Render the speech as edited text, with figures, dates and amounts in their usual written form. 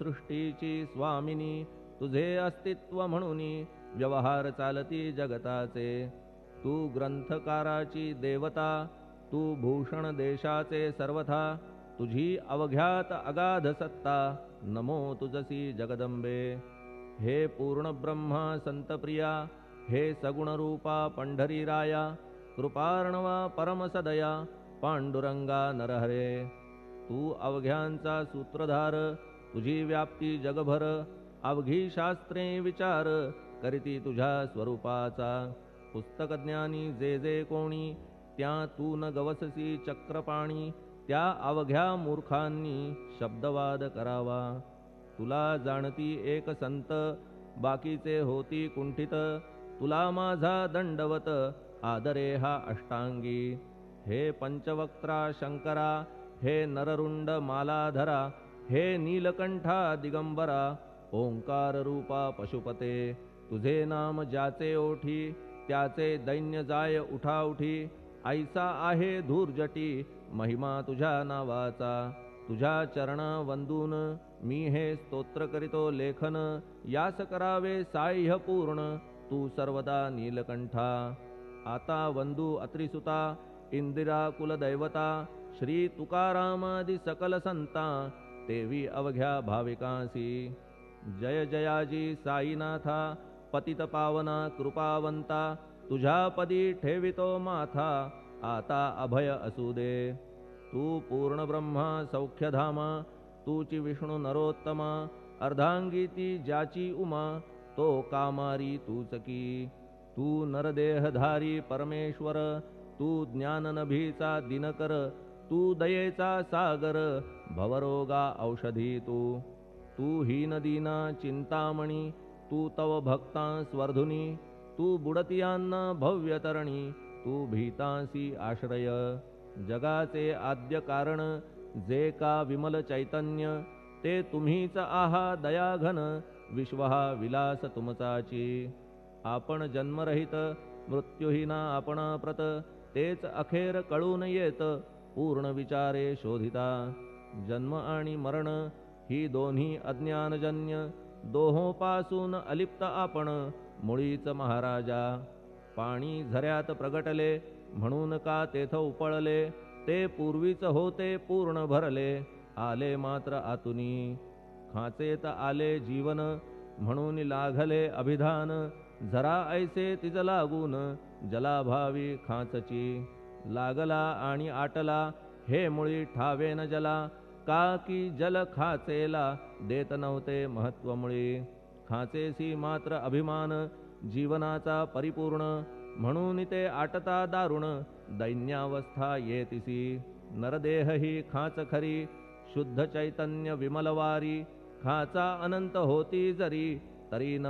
सृष्टीची स्वामिनी तुझे अस्तित्व म्हणून व्यवहार चालती जगताचे। तू ग्रंथकाराची देवता, तू भूषण देशाचे सर्वथा। तुझी अवघ्यात अगाध सत्ता, नमो तुझसी जगदंबे। हे पूर्ण ब्रह्मा संतप्रिया, हे सगुण रूपा पंढरी राया। कृपार्णवा परमसदया, पांडुरंगा नरहरे। तू अवघ्यांचा सूत्रधार, तुझी व्याप्ती जगभर। अवघी शास्त्रे विचार, करीती तुझ्या स्वरूपाचा। पुस्तकज्ञानी जे जे कोणी, त्या तू न गवससी चक्रपाणी। त्या अवघ्या मूर्खांनी शब्दवाद करावा। तुला जाणती एक संत, बाकीचे होती कुंठित। तुला माझा दंडवत, आदरे हा अष्टांगी। हे पंचवक्त्रा शंकरा, हे नररुंड मालाधरा। हे नीलकंठा दिगंबरा, ओंकार रूपा पशुपते। तुझे नाम ज्याचे ओठी, त्याचे दैन्य जाय उठाउठी। ऐसा आहे धूर्जटी, महिमा तुझ्या नावाचा। तुझ्या चरणा वंदून मी हे स्तोत्र करीतो लेखन। यास करावे साह्य पूर्ण, तू सर्वदा नीलकंठा। आता वंदू अत्रिसुता, इंदिरा कुलदैवता। श्री तुकारामादि सकल संता, तेवी अवघ्या भाविकांसी। जय जयाजी साईनाथा, पतित पावना कृपावंता। तुझ्या पदी ठेवितो माथा, आता अभय असू दे। तू पूर्ण ब्रह्मा सौख्यधामा, तूची विष्णू नरोत्तमा। अर्धांगी ती ज्याची उमा, तो कामारी तूच की। तू नरदेहधारी परमेश्वर, तू ज्ञाननभीचा दिनकर। तू दयेचा सागर, भवरोगा औषधी तू। तू हीनदीना चिंतामणी, तू तव भक्तांस वर्धुनी। तू बुडतियांना भव्यतरणी, तू भीतांसी आश्रय। जगाचे आद्य कारण, जे का विमल चैतन्य। ते तुम्हीच आहा दयाघन, विश्व हा विलास तुमचाची। आपण जन्मरहित, मृत्युहीना आपणा प्रत। तेच अखेर कळून येत, पूर्ण विचारे शोधिता। जन्म आणि मरण ही दोन्ही अज्ञानजन्य। दोहोपासून अलिप्त आपण, मुळीच महाराजा। पाणी झऱ्यात प्रगटले, म्हणून का तेथ उपळले। ते पूर्वीच होते पूर्ण भरले, आले मात्र आतुनी। खाचेत आले जीवन, म्हणून लागले अभिधान। झरा ऐसे तिज लागून, जलाभावी खाचची। लागला आणि आटला, हे मुळी ठावे न जला। का की जल खाचेला, देत नव्हते महत्व मुळी। खाचेसी मात्र अभिमान, जीवनाचा परिपूर्ण। म्हणून ते आटता दारुण, दैन्यावस्था येतिसी। नरदेह ही खाच खरी, शुद्ध चैतन्य विमलवारी। खाचा अनंत होती जरी, तरी न